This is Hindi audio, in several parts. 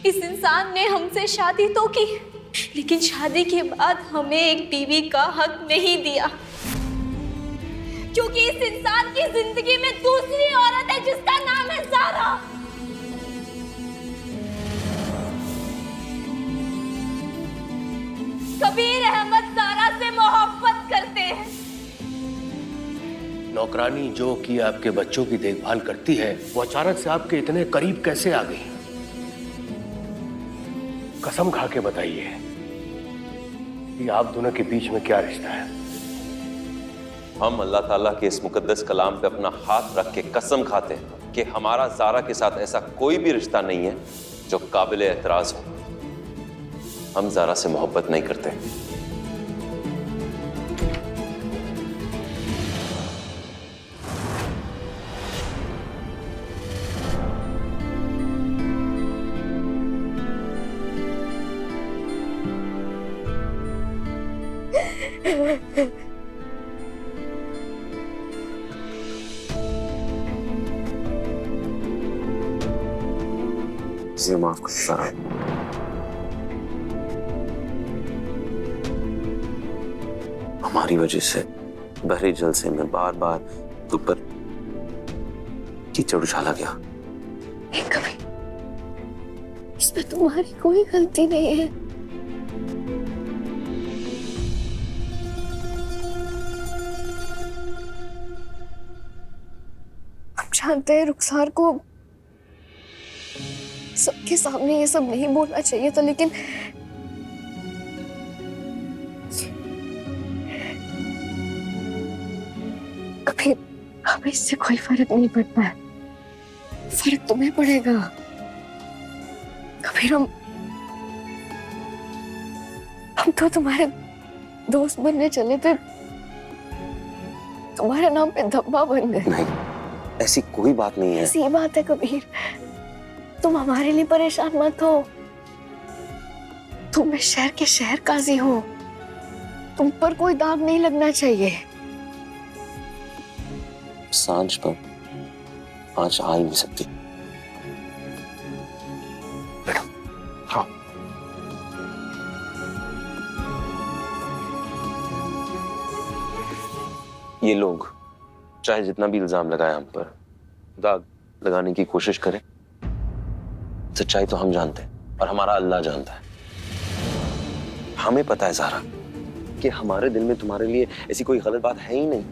इस इंसान ने हमसे शादी तो की, लेकिन शादी के बाद हमें एक बीवी का हक नहीं दिया, क्योंकि इस इंसान की जिंदगी में दूसरी औरत है जिसका नाम है ज़ारा। कबीर अहमद ज़ारा से मोहब्बत करते हैं। नौकरानी जो कि आपके बच्चों की देखभाल करती है, वो अचानक से आपके इतने करीब कैसे आ गई? कसम खा के बताइए कि आप दोनों के बीच में क्या रिश्ता है? हम अल्लाह ताला के इस मुकद्दस कलाम पे अपना हाथ रख के कसम खाते हैं कि हमारा ज़ारा के साथ ऐसा कोई भी रिश्ता नहीं है जो काबिल एतराज हो। हम ज़ारा से मोहब्बत नहीं करते। जी माफ कर साहब। हमारी वजह से बहरी जलसे में बार बार तुम पर कीचड़ उछाला गया। कभी इसमें तुम्हारी कोई गलती नहीं है। हम जानते हैं रुखसार को सबके सामने ये सब नहीं बोलना चाहिए था, लेकिन कभी हमें इससे कोई फर्क नहीं पड़ता है। फर्क तुम्हें पड़ेगा। कभी हम तो तुम्हारे दोस्त बनने चले थे, तुम्हारे नाम पे धब्बा बन गए। नहीं, ऐसी कोई बात नहीं है। ऐसी बात है कबीर, तुम हमारे लिए परेशान मत हो। तुम इस शहर के शहर काजी हो, तुम पर कोई दाग नहीं लगना चाहिए। सांझ पर आज आ ही नहीं सकती। बैठो। हाँ। ये लोग चाहे जितना भी इल्जाम लगाए हम पर, दाग लगाने की कोशिश करें, सच्चाई तो हम जानते हैं और हमारा अल्लाह जानता है। हमें पता है ज़ारा कि हमारे दिल में तुम्हारे लिए ऐसी कोई गलत बात है ही नहीं,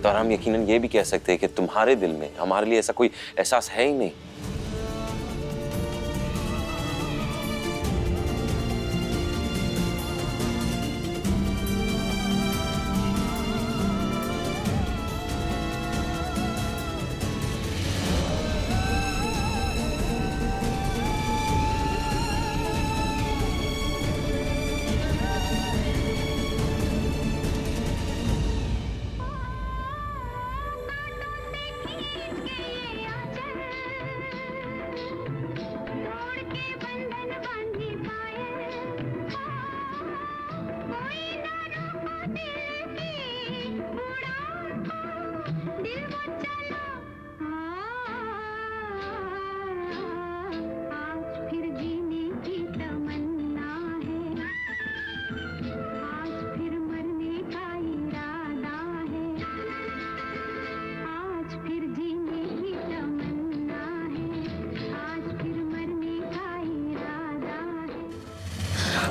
तो हम यकीनन ये भी कह सकते हैं कि तुम्हारे दिल में हमारे लिए ऐसा कोई एहसास है ही नहीं।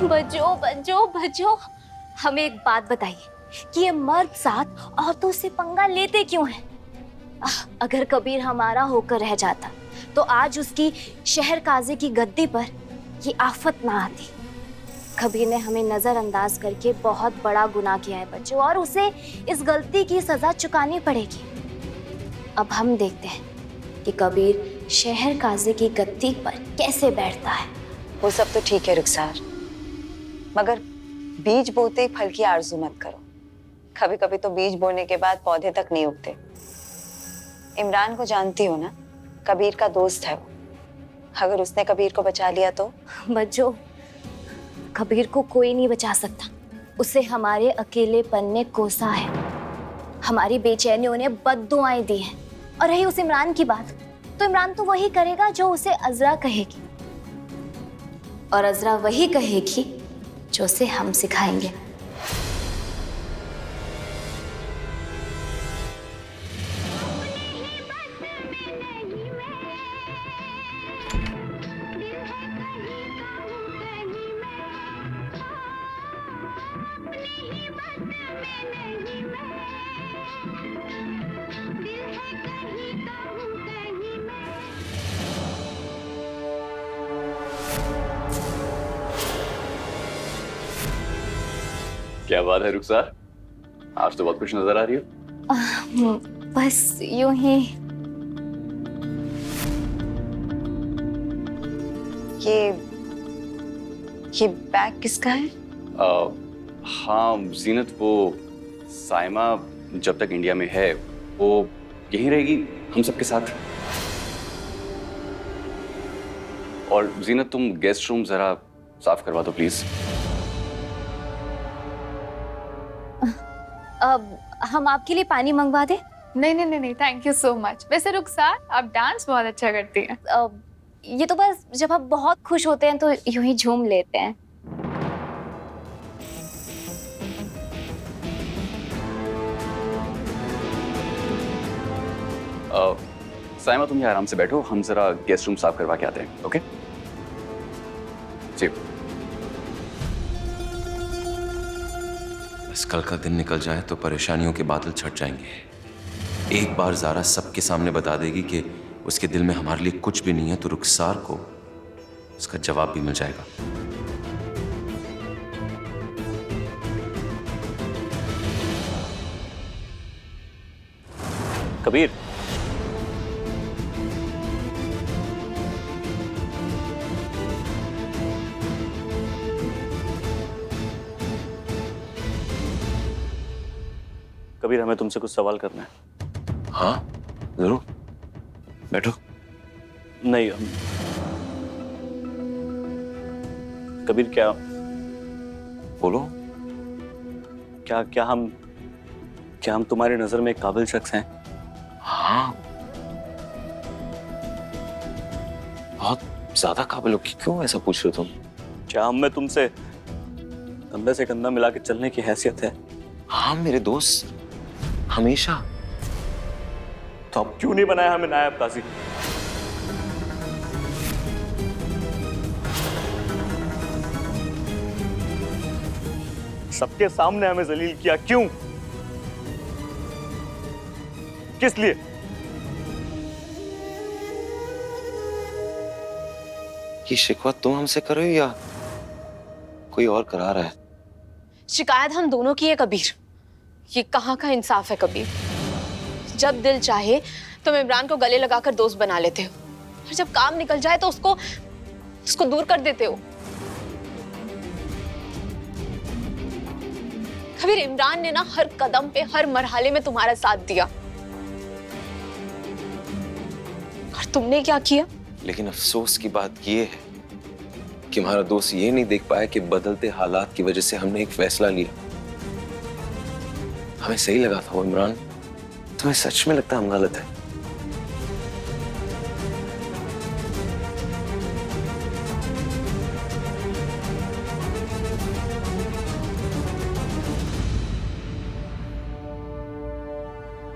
बजो बजो बजो, हमें एक बात बताइए कि ये मर्द साथ औरतों से पंगा लेते क्यों हैं? अगर कबीर हमारा होकर रह जाता तो आज उसकी शहर काजी की गद्दी पर ये आफत ना आती। कबीर ने हमें नजरअंदाज करके बहुत बड़ा गुनाह किया है बच्चों, और उसे इस गलती की सजा चुकानी पड़ेगी। अब हम देखते हैं कि कबीर शहर काजी की गद्दी पर कैसे बैठता है। वो सब तो ठीक है रुखसार, मगर बीज बोते फल की आरजू मत करो। कभी कभी तो बीज बोने के बाद पौधे तक नहीं उगते। इमरान को जानती हो ना, कबीर का दोस्त है वो। अगर उसने कबीर को बचा लिया तो? बच्चों, कबीर को कोई नहीं बचा सकता। उसे हमारे अकेलेपन ने कोसा है, हमारी बेचैनियों ने बद्दुआएं दी हैं। और रही उस इमरान की बात, तो इमरान तो वही करेगा जो उसे अजरा कहेगी, और अजरा वही कहेगी जो उसे हम सिखाएंगे। क्या बात है रुखसार, आज तो बहुत खुश नजर आ रही हो। बस यूं ही। ये बैग किसका है? हाँ जीनत, वो साइमा जब तक इंडिया में है वो यहीं रहेगी हम सबके साथ। और जीनत तुम गेस्ट रूम जरा साफ करवा दो प्लीज। अब हम आपके लिए पानी मंगवा दें? नहीं, थैंक यू सो मच। वैसे रुखसार, आप डांस बहुत अच्छा करती हैं। ये तो बस जब आप बहुत खुश होते हैं तो यूं ही झूम लेते हैं। साइमा तुम यहाँ आराम से बैठो, हम जरा गेस्ट रूम साफ करवा के आते हैं। ओके जी। बस कल का दिन निकल जाए तो परेशानियों के बादल छट जाएंगे। एक बार ज़ारा सबके सामने बता देगी कि उसके दिल में हमारे लिए कुछ भी नहीं है, तो रुखसार को उसका जवाब भी मिल जाएगा। कबीर, कबीर हमें तुमसे कुछ सवाल करना है। हाँ जरूर, बैठो। नहीं कबीर, क्या बोलो। क्या क्या हम तुम्हारी नजर में एक काबिल शख्स हैं? हाँ, बहुत ज्यादा काबिल हो। क्यों ऐसा पूछ रहे हो तुम? क्या हम में तुमसे कंधे से कंधा मिला के चलने की हैसियत है? हाँ मेरे दोस्त, हमेशा। तो अब क्यों नहीं बनाया हमें नायब काजी? सबके सामने हमें जलील किया, क्यों? किस लिए? ये शिकवा तुम हमसे कर रहे हो या कोई और करा रहा है? शिकायत हम दोनों की है कबीर। ये कहाँ का इंसाफ है कबीर? जब दिल चाहे तुम इमरान को गले लगाकर दोस्त बना लेते हो, और जब काम निकल जाए तो उसको दूर कर देते हो। कबीर, इमरान ने ना हर कदम पे, हर मरहले में तुम्हारा साथ दिया, और तुमने क्या किया? लेकिन अफसोस की बात ये है कि हमारा दोस्त ये नहीं देख पाया कि बदलते हालात की वजह से हमने एक फैसला लिया। हमें सही लगा था वो इमरान। तुम्हें सच में लगता है हम गलत है?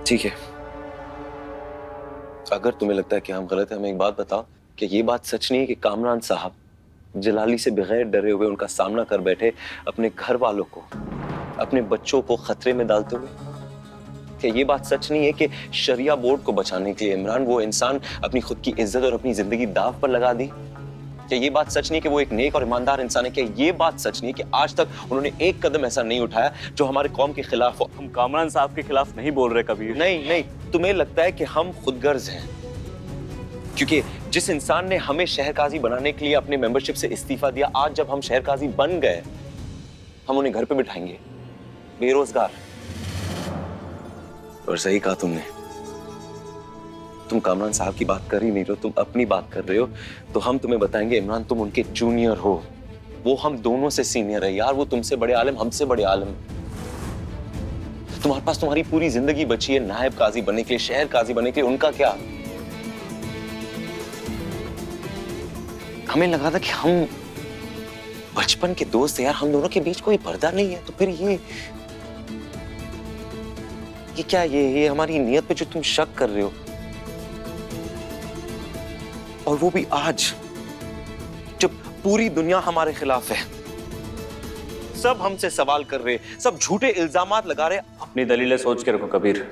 ठीक है, अगर तुम्हें लगता है कि हम गलत है, हमें एक बात बताओ कि ये बात सच नहीं है कि कामरान साहब जलाली से बगैर डरे हुए उनका सामना कर बैठे अपने घर वालों को, अपने बच्चों को खतरे में डालते हुए? क्या ये बात सच नहीं है कि शरिया बोर्ड को बचाने के लिए इमरान वो इंसान अपनी खुद की इज्जत और अपनी जिंदगी दाव पर लगा दी? क्या ये बात सच नहीं कि वो एक नेक और ईमानदार इंसान है? क्या ये बात सच नहीं कि आज तक उन्होंने एक कदम ऐसा नहीं उठाया जो हमारे कौम के खिलाफ हो? हम कामरान साहब के खिलाफ नहीं बोल रहे कबीर। नहीं, तुम्हें लगता है कि हम खुदगर्ज हैं क्योंकि जिस इंसान ने हमें शहर काजी बनाने के लिए अपने मेंबरशिप से इस्तीफा दिया, आज जब हम शहर काजी बन गए हम उन्हें घर पे बिठाएंगे बेरोजगार? और सही कहा तुमने, तुम कामरान साहब की बात कर ही नहीं रहे हो, तुम अपनी बात कर रहे हो। तो हम तुम्हें बताएंगे इमरान, तुम उनके जूनियर हो, वो हम दोनों से सीनियर है यार। वो तुमसे बड़े आलिम, हमसे बड़े आलिम। तुम्हारे पास तुम्हारी पूरी जिंदगी बची है नायब काजी बनने के लिए, शहर काजी बनने के लिए। उनका क्या? हमें लगा था कि हम बचपन के दोस्त हैं यार, हम दोनों के बीच कोई पर्दा नहीं है। तो फिर ये क्या, ये हमारी नीयत पे जो तुम शक कर रहे हो, और वो भी आज जब पूरी दुनिया हमारे खिलाफ है, सब हमसे सवाल कर रहे, सब झूठे इल्जामात लगा रहे। अपनी दलीलें सोच के रखो कबीर,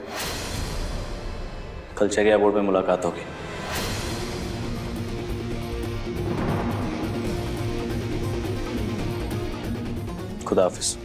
कल शरिया बोर्ड में मुलाकात होगी। खुदा हाफिज।